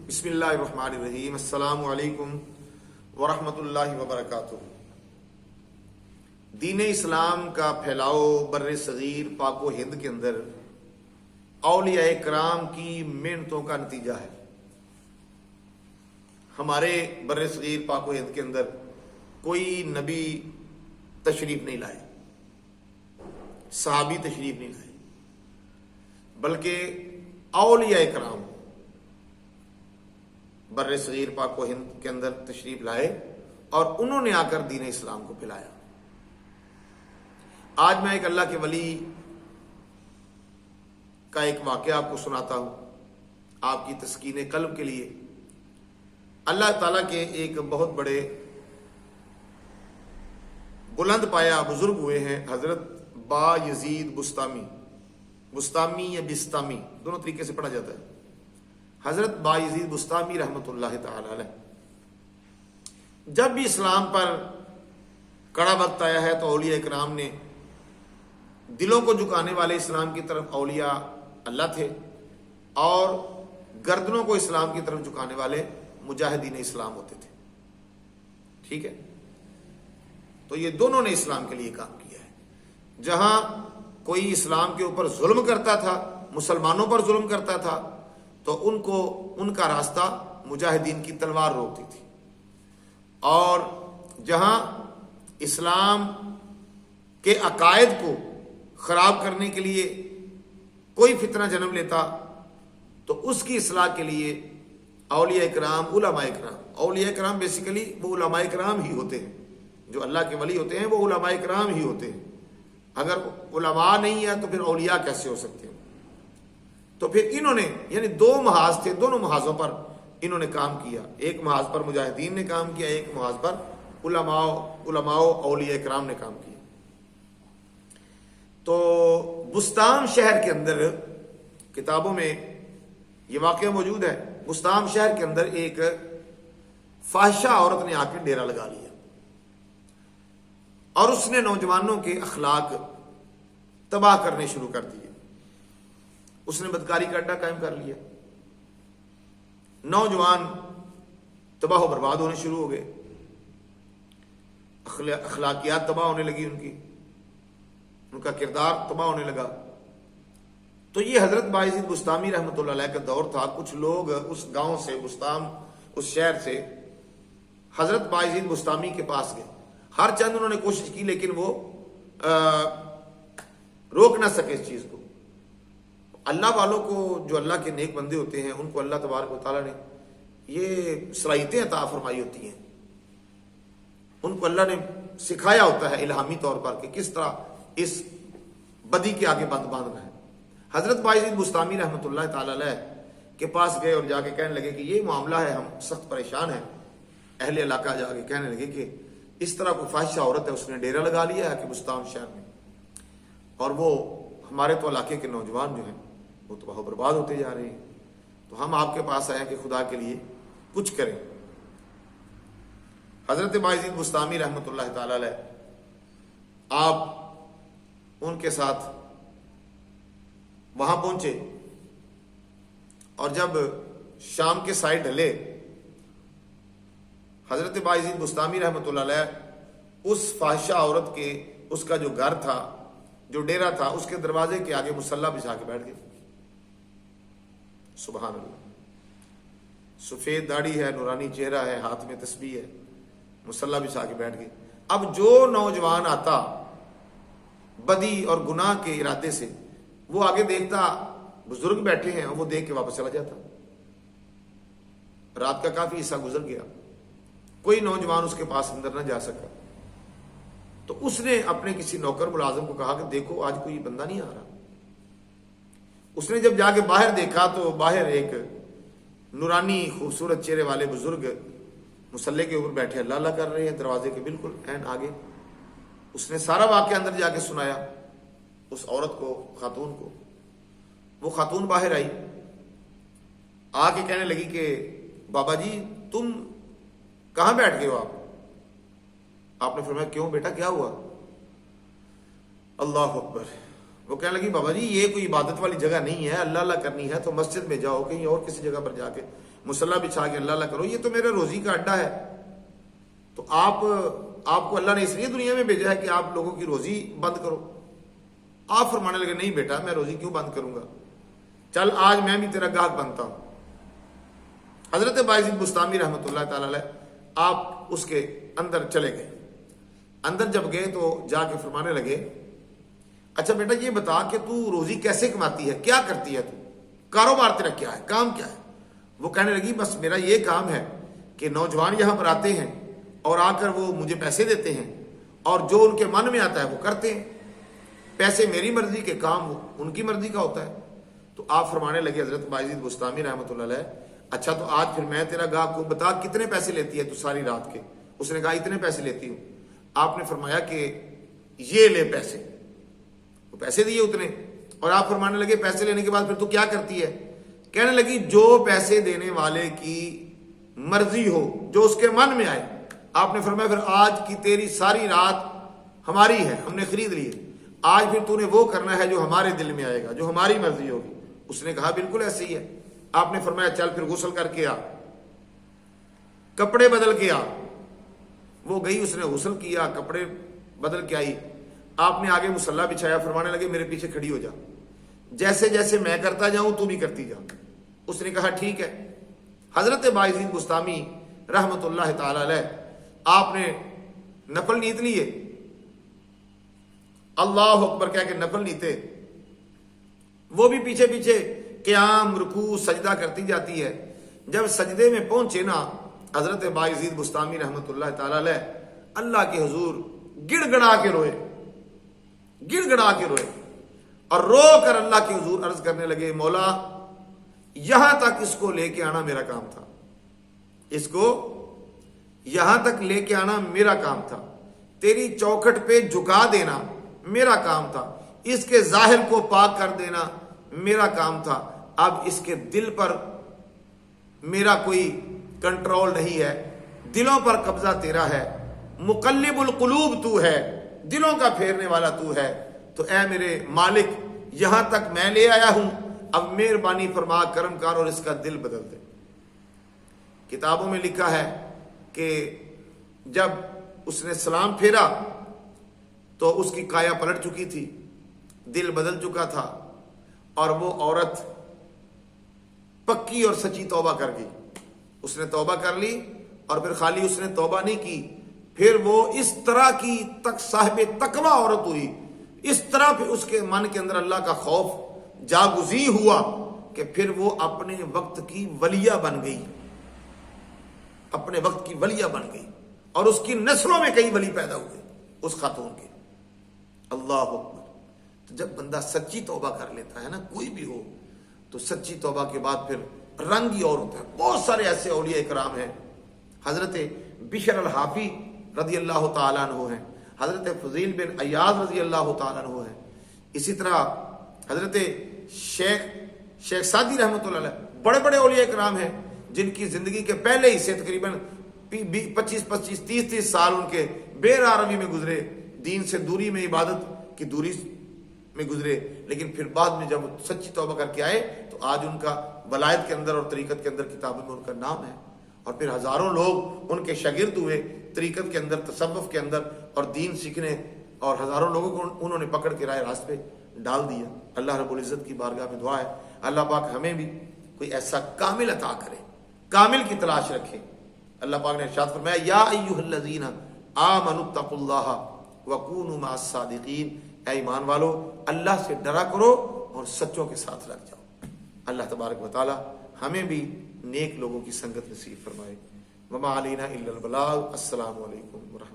بسم اللہ الرحمن الرحیم۔ السلام علیکم ورحمۃ اللہ وبرکاتہ۔ دین اسلام کا پھیلاؤ بر صغیر پاک و ہند کے اندر اولیاء کرام کی محنتوں کا نتیجہ ہے۔ ہمارے بر صغیر پاک و ہند کے اندر کوئی نبی تشریف نہیں لائے، صحابی تشریف نہیں لائے، بلکہ اولیاء کرام بر صغیر پاک و ہند کے اندر تشریف لائے اور انہوں نے آ کر دین اسلام کو پھیلایا۔ آج میں ایک اللہ کے ولی کا ایک واقعہ آپ کو سناتا ہوں، آپ کی تسکین قلب کے لیے۔ اللہ تعالیٰ کے ایک بہت بڑے بلند پایا بزرگ ہوئے ہیں، حضرت با یزید بستامی یا بستامی دونوں طریقے سے پڑھا جاتا ہے۔ حضرت با یزید بستامی رحمۃ اللہ تعالی علیہ، جب بھی اسلام پر کڑا وقت آیا ہے تو اولیاء کرام نے دلوں کو جھکانے والے اسلام کی طرف اولیاء اللہ تھے، اور گردنوں کو اسلام کی طرف جھکانے والے مجاہدین اسلام ہوتے تھے۔ ٹھیک ہے، تو یہ دونوں نے اسلام کے لیے کام کیا ہے۔ جہاں کوئی اسلام کے اوپر ظلم کرتا تھا، مسلمانوں پر ظلم کرتا تھا، تو ان کا راستہ مجاہدین کی تلوار روکتی تھی، اور جہاں اسلام کے عقائد کو خراب کرنے کے لیے کوئی فتنہ جنم لیتا تو اس کی اصلاح کے لیے اولیاء کرام، علماء کرام، اولیاء کرام بیسیکلی وہ علماء کرام ہی ہوتے ہیں، جو اللہ کے ولی ہوتے ہیں وہ علماء کرام ہی ہوتے ہیں۔ اگر علماء نہیں ہے تو پھر اولیاء کیسے ہو سکتے ہیں؟ تو پھر انہوں نے یعنی دو محاذ تھے، دونوں محاذوں پر انہوں نے کام کیا۔ ایک محاذ پر مجاہدین نے کام کیا، ایک محاذ پر علماء اولیاء کرام نے کام کیا۔ تو بستام شہر کے اندر کتابوں میں یہ واقعہ موجود ہے۔ بستام شہر کے اندر ایک فاحشہ عورت نے آ کے ڈیرا لگا لیا، اور اس نے نوجوانوں کے اخلاق تباہ کرنے شروع کر دیے۔ اس نے بدکاری کا اڈا قائم کر لیا، نوجوان تباہ و برباد ہونے شروع ہو گئے، اخلاقیات تباہ ہونے لگی، ان کا کردار تباہ ہونے لگا۔ تو یہ حضرت با یزید بستامی رحمۃ اللہ علیہ کا دور تھا۔ کچھ لوگ اس گاؤں سے، بستام اس شہر سے حضرت با یزید بستامی کے پاس گئے۔ ہر چند انہوں نے کوشش کی، لیکن وہ روک نہ سکے اس چیز کو۔ اللہ والوں کو، جو اللہ کے نیک بندے ہوتے ہیں، ان کو اللہ تبارک و تعالیٰ نے یہ صلاحیتیں عطا فرمائی ہوتی ہیں، ان کو اللہ نے سکھایا ہوتا ہے الہامی طور پر کہ کس طرح اس بدی کے آگے بند باندھنا ہے۔ حضرت با یزید بستامی رحمۃ اللہ تعالی علیہ کے پاس گئے اور جا کے کہنے لگے کہ یہ معاملہ ہے، ہم سخت پریشان ہیں۔ اہل علاقہ جا کے کہنے لگے کہ اس طرح کوئی فاحشہ عورت ہے، اس نے ڈیرا لگا لیا ہے کہ بستام شہر میں، اور وہ ہمارے تو علاقے کے نوجوان جو ہیں وہ تو بہت برباد ہوتے جا رہے ہیں، تو ہم آپ کے پاس آئے ہیں کہ خدا کے لیے کچھ کریں۔ حضرت با یزید بستامی رحمۃ اللہ تعالی علیہ آپ ان کے ساتھ وہاں پہنچے، اور جب شام کے سائے ڈھلے، حضرت با یزید بستامی رحمۃ اللہ علیہ اس فاحشہ عورت کے، اس کا جو گھر تھا، جو ڈیرا تھا، اس کے دروازے کے آگے مصلی بچھا کے بیٹھ گئے۔ سبحان اللہ، سفید داڑھی ہے، نورانی چہرہ ہے، ہاتھ میں تسبیح ہے، مصلی بچھا کے بیٹھ گئے۔ اب جو نوجوان آتا بدی اور گناہ کے ارادے سے، وہ آگے دیکھتا بزرگ بیٹھے ہیں، وہ دیکھ کے واپس چلا جاتا۔ رات کا کافی حصہ گزر گیا، کوئی نوجوان اس کے پاس اندر نہ جا سکا۔ تو اس نے اپنے کسی نوکر ملازم کو کہا کہ دیکھو آج کوئی بندہ نہیں آ رہا۔ اس نے جب جا کے باہر دیکھا تو باہر ایک نورانی خوبصورت چہرے والے بزرگ مصلی کے اوپر بیٹھے اللہ اللہ کر رہے ہیں، دروازے کے بالکل عین آگے۔ اس نے سارا واقعہ اندر جا کے سنایا اس عورت کو، خاتون کو۔ وہ خاتون باہر آئی، آ کے کہنے لگی کہ بابا جی تم کہاں بیٹھ گئے ہو آپ نے فرمایا کیوں بیٹا، کیا ہوا؟ اللہ اکبر، وہ کہنے لگی بابا جی یہ کوئی عبادت والی جگہ نہیں ہے، اللہ اللہ کرنی ہے تو مسجد میں جاؤ، کہیں اور کسی جگہ پر جا کے مصلی بچھا کے اللہ اللہ کرو، یہ تو میرے روزی کا اڈا ہے۔ تو آپ کو اللہ نے اس لیے دنیا میں بھیجا ہے کہ آپ لوگوں کی روزی بند کرو؟ آپ فرمانے لگے نہیں بیٹا میں روزی کیوں بند کروں گا، چل آج میں بھی تیرا گاہک بنتا ہوں۔ حضرت بایزید بستامی رحمۃ اللہ تعالی علیہ آپ اس کے اندر چلے گئے۔ اندر جب گئے تو جا کے فرمانے لگے اچھا بیٹا یہ بتا کہ تو روزی کیسے کماتی ہے، کیا کرتی ہے، تو کاروبار تیرا کیا ہے، کام کیا ہے؟ وہ کہنے لگی بس میرا یہ کام ہے کہ نوجوان یہاں پر آتے ہیں اور آ کر وہ مجھے پیسے دیتے ہیں اور جو ان کے من میں آتا ہے وہ کرتے ہیں، پیسے میری مرضی کے، کام ان کی مرضی کا ہوتا ہے۔ تو آپ فرمانے لگے حضرت بایزید بستامی رحمۃ اللہ علیہ اچھا تو آج پھر میں تیرا گاہک کو بتا کتنے پیسے لیتی ہے تو ساری رات کے؟ اس نے کہا اتنے پیسے لیتی ہوں۔ آپ نے فرمایا کہ یہ لے پیسے، وہ پیسے دیے اتنے، اور آپ فرمانے لگے پیسے لینے کے بعد پھر تو کیا کرتی ہے؟ کہنے لگی جو پیسے دینے والے کی مرضی ہو، جو اس کے من میں آئے۔ آپ نے فرمایا پھر آج کی تیری ساری رات ہماری ہے، ہم نے خرید لی ہے، آج پھر تو نے وہ کرنا ہے جو ہمارے دل میں آئے گا، جو ہماری مرضی ہوگی۔ اس نے کہا بالکل ایسے ہی ہے۔ آپ نے فرمایا چل پھر غسل کر کے آ، کپڑے بدل کے آ۔ وہ گئی، اس نے غسل کیا، کپڑے بدل کے آئی۔ آپ نے آگے مصلی بچھایا، فرمانے لگے میرے پیچھے کھڑی ہو جا، جیسے جیسے میں کرتا جاؤں تو بھی کرتی جا۔ اس نے کہا ٹھیک ہے۔ حضرت بایزید بستامی رحمۃ اللہ تعالی علیہ آپ نے نفل نیت لیے، اللہ اکبر کہہ کے نفل نیتے، وہ بھی پیچھے پیچھے قیام رکوع سجدہ کرتی جاتی ہے۔ جب سجدے میں پہنچے نا حضرت بایزید بستامی رحمۃ اللہ تعالی علیہ اللہ کے حضور گڑ گڑا کے روئے، گڑ گڑا کے روئے، اور رو کر اللہ کے حضور عرض کرنے لگے مولا یہاں تک اس کو لے کے آنا میرا کام تھا، اس کو یہاں تک لے کے آنا میرا کام تھا، تیری چوکھٹ پہ جھکا دینا میرا کام تھا، اس کے ظاہر کو پاک کر دینا میرا کام تھا، اب اس کے دل پر میرا کوئی کنٹرول نہیں ہے، دلوں پر قبضہ تیرا ہے، مقلب القلوب تو ہے، دلوں کا پھیرنے والا تو ہے، تو اے میرے مالک یہاں تک میں لے آیا ہوں، اب مہربانی فرما کرم کار اور اس کا دل بدل دے۔ کتابوں میں لکھا ہے کہ جب اس نے سلام پھیرا تو اس کی کایا پلٹ چکی تھی، دل بدل چکا تھا، اور وہ عورت پکی اور سچی توبہ کر گئی۔ اس نے توبہ کر لی، اور پھر خالی اس نے توبہ نہیں کی، پھر وہ اس طرح کی صاحب تقوی عورت ہوئی، اس طرح پھر اس کے من کے اندر اللہ کا خوف جاگزی ہوا کہ پھر وہ اپنے وقت کی ولیہ بن گئی، اپنے وقت کی ولیہ بن گئی، اور اس کی نسلوں میں کئی ولی پیدا ہوئے اس خاتون کے۔ اللہ اکبر۔ تو جب بندہ سچی توبہ کر لیتا ہے نا، کوئی بھی ہو، تو سچی توبہ کے بعد پھر رنگ ہی اور ہوتا ہے۔ بہت سارے ایسے اولیاء اکرام ہیں، حضرت بشر الحافی رضی اللہ تعالیٰ عنہ ہیں، حضرت فضیل بن عیاض رضی اللہ تعالیٰ عنہ ہیں، اسی طرح حضرت شیخ سعدی رحمۃ اللہ علیہ، بڑے بڑے اولیاء اکرام ہیں جن کی زندگی کے پہلے حصے تقریباً 25-30 سال ان کے بے راروی میں گزرے، دین سے دوری میں، عبادت کی دوری میں گزرے، لیکن پھر بعد میں جب سچی توبہ کر کے آئے تو آج ان کا ولایت کے اندر اور طریقت کے اندر کتابوں میں ان کا نام ہے، اور پھر ہزاروں لوگ ان کے شاگرد ہوئے طریقت کے اندر، تصوف کے اندر، اور دین سیکھنے، اور ہزاروں لوگوں کو انہوں نے پکڑ کے راہ راست پہ ڈال دیا۔ اللہ رب العزت کی بارگاہ میں دعا ہے اللہ پاک ہمیں بھی کوئی ایسا کامل عطا کرے، کامل کی تلاش رکھے۔ اللہ پاک نے ارشاد فرمایا یا ایھا الذین آمنوا اتقوا اللہ وکونوا مع الصادقین، اے ایمان والو اللہ سے ڈرا کرو اور سچوں کے ساتھ لگ جاؤ۔ اللہ تبارک و تعالی ہمیں بھی نیک لوگوں کی سنگت نصیب فرمائے۔ وما علینا الا البلاغ۔ السلام علیکم ورحمۃ اللہ۔